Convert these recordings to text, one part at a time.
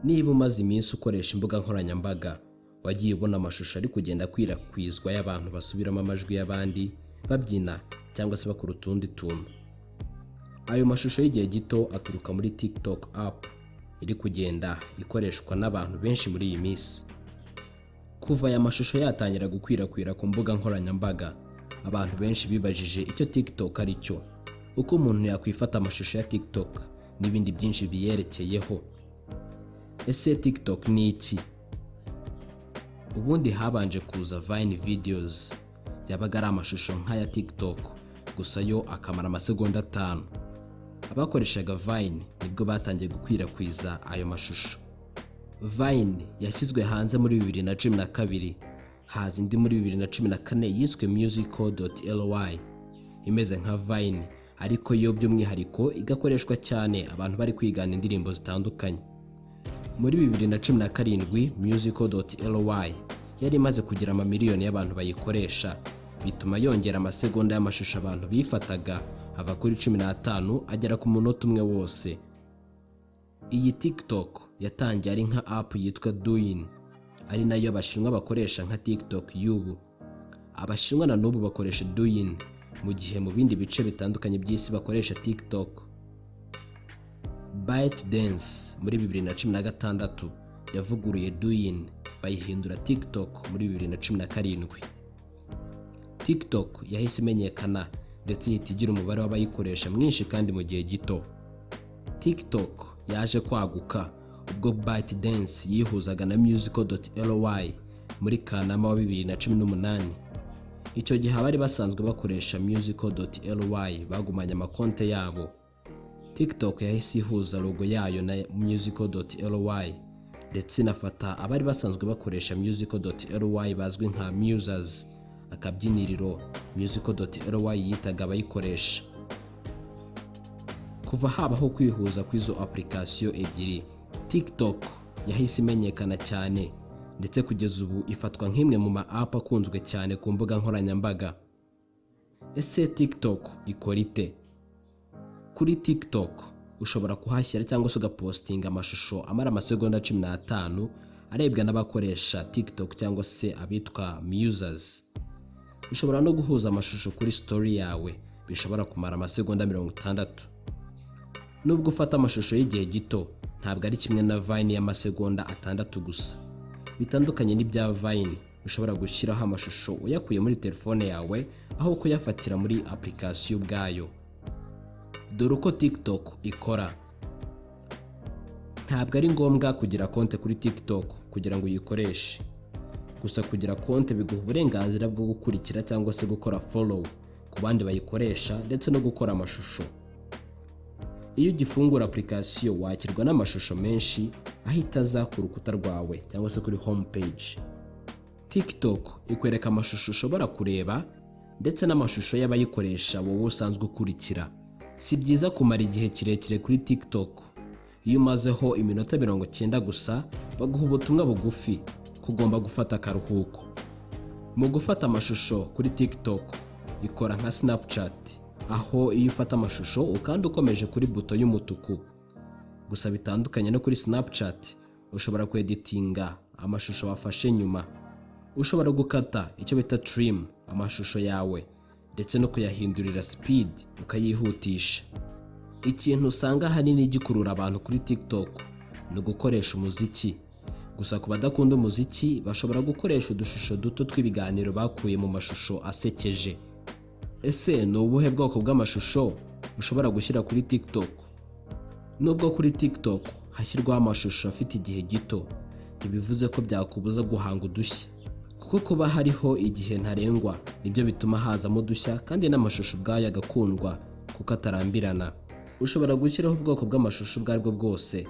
Niba umaze iminsi ukoresha imbuga nkoranyambaga, wagiye ubona amashusho ari kugenda akwirakwizwa y'abantu basubiramo amajwi y'abandi babyina cyangwa se bakora utundi tuntu. Ayo mashusho y'igihe gito aturuka muri TikTok app iri kugenda ikoreshwa n'abantu benshi muri iyi minsi. Kuva aya mashusho yatangira gukwirakwira ku mbuga nkoranyambaga, abantu benshi bibajije icyo TikTok ari cyo, uko umuntu yakwifata amashusho ya TikTok n'ibindi byinshi biyerekeyeho. Ese TikTok ni iki? Ubundi habanje kuza Vine videos, yabaga ari amashusho nk'aya TikTok, gusa yo akamara amasegonda 5. Abakoreshaga Vine nibwo batangiye gukwirakwiza ayo mashusho. Vine yashyizwe hanze muri 2012, haza indi muri 2014 yiswe musical.ly, imeze nka Vine ariko yo by'umwihariko igakoreshwa cyane abantu bari kwigana indirimbo zitandukanye. Muri 2017 musical.ly yari imaze kugira amamiliyoni y'abantu bayikoresha, bituma yongera amasegonda y'amashusho abantu bifataga ava kuri 15 agera ku munota umwe wose. Iyi TikTok yatangiye ari nka app yitwa Douyin, ari nayo abashinwa bakoresha nka TikTok y'ubu. Abashinwa na n'ubu bakoresha Douyin, mu gihe mu bindi bice bitandukanye by'isi bakoresha TikTok. ByteDance muri 2016 yavuguruye Douyin bayihindura TikTok muri 2017. TikTok yahise imenyekana ndetse ihita igira umubare w'abayikoresha mwinshi kandi mu gihe gito. TikTok yaje kwaguka ubwo ByteDance yihuzaga na musical.ly muri Kanama wa 2018. Icyo gihe abari basanzwe bakoresha musical.ly bagumanye amakonte yabo. TikTok yahise ihuza logo yayo na musical.ly ndetse inafata abari basanzwe bakoresha musical.ly bazwi nka Musers, akabyiniriro musical.ly yitaga abayikoresha. Kuva habaho kwihuza kw'izo application ebyiri, TikTok yahise imenyekana cyane ndetse kugeza ubu ifatwa nk'imwe mu ma-app akunzwe cyane ku mbuga nkoranyambaga. Ese TikTok ikora ite? Kuri TikTok ushobora kuhashyira cyangwa se ugapostinga amashusho amara amasegonda 15 arebwa n'abakoresha TikTok cyangwa se abitwa Musers. Ushobora no guhuza amashusho kuri story yawe, bishobora kumara amasegonda 60. Nubwo ufata amashusho y'igihe gito, ntabwo ari kimwe na Vine y'amasegonda 6 gusa. Bitandukanye n'ibya Vine, ushobora gushyiraho amashusho uyakuye muri telefone yawe aho kuyafatira muri application ubwayo. Dore uko TikTok ikora. Ntabwo ari ngombwa kugira konte kuri TikTok kugira ngo uyikoreshe. Gusa kugira konte biguha uburenganzira bwo gukurikira cyangwa se gukora follow ku bandi bayikoresha ndetse no gukora amashusho. Iyo ugifungura application wakirwa n'amashusho menshi ahita aza ku rukuta rwawe cyangwa se kuri home page. TikTok ikwereka amashusho ushobora kureba ndetse n'amashusho y'abayikoresha wowe usanzwe ukurikira. Si byiza kumara igihe kirekire kuri TikTok. Iyo umazeho iminota 90 gusa baguha ubutumwa bugufi kugomba gufata akaruhuko. Mu gufata amashusho kuri TikTok ikora nka Snapchat, aho iyo ufata amashusho ukanda ukomeje kuri buto y'umutuku. Gusa bitandukanye no kuri Snapchat, ushobora kweditinga amashusho wafashe nyuma. Ushobora gukata icyo bita trim amashusho yawe ndetse no kuyahindurira speed ukayihutisha. Ikintu usanga hanini gikurura abantu kuri TikTok no gukoresha umuziki. Gusa ku badakunda umuziki bashobora gukoresha udushusho duto tw'ibiganiro bakuye mu mashusho asekeje. Ese ni ubuhe bwoko bw'amashusho ushobora gushyira kuri TikTok? Nubwo kuri TikTok hashyirwaho amashusho afite igihe gito, ntibivuze ko byakubuza guhanga udushya, kuko kuba hariho igihe ntarengwa nibyo bituma hazamo udushya kandi n'amashusho ubwayo agakundwa kuko atarambirana. Ushobora gushyiraho ubwoko bw'amashusho ubwo aribwo bwose,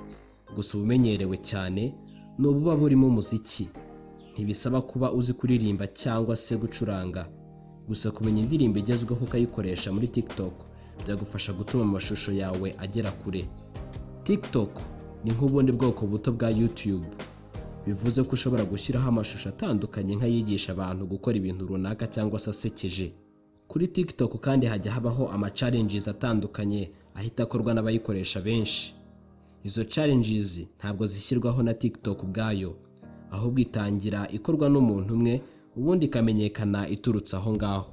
gusa ubumenyerewe cyane ni ububa burimo umuziki. Ntibisaba kuba uzi kuririmba cyangwa se gucuranga, gusa kumenya indirimbo igezweho ukayikoresha muri TikTok byagufasha gutuma amashusho yawe agera kure. TikTok ni nk'ubundi bwoko buto bwa YouTube, bivuze ko ushobora gushyiraho amashusho atandukanye nk'ayigisha abantu gukora ibintu runaka cyangwa se asekeje. Kuri TikTok kandi hajya habaho ama challenges atandukanye ahita akorwa n'abayikoresha benshi. Izo challenges ntabwo zishyirwaho na TikTok ubwayo, ahubwo itangira ikorwa n'umuntu umwe ubundi ikamenyekana iturutse aho ngaho.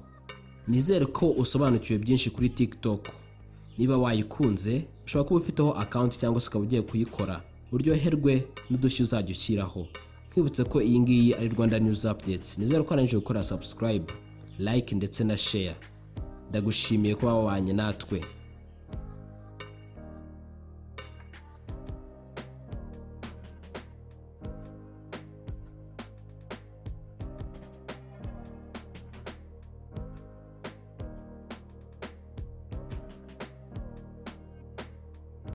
Nizere ko usobanukiwe byinshi kuri TikTok. Niba wayikunze ushobora kuba ufiteho account cyangwa se ukaba ugiye kuyikora, uryoherwe n'udushya uzajya ushyiraho. Twibutse ko iyi ngiyi ari Rwanda News Updates. Nizere ko warangije gukora subscribe, like ndetse na share. Ndagushimiye kuba wabanye natwe.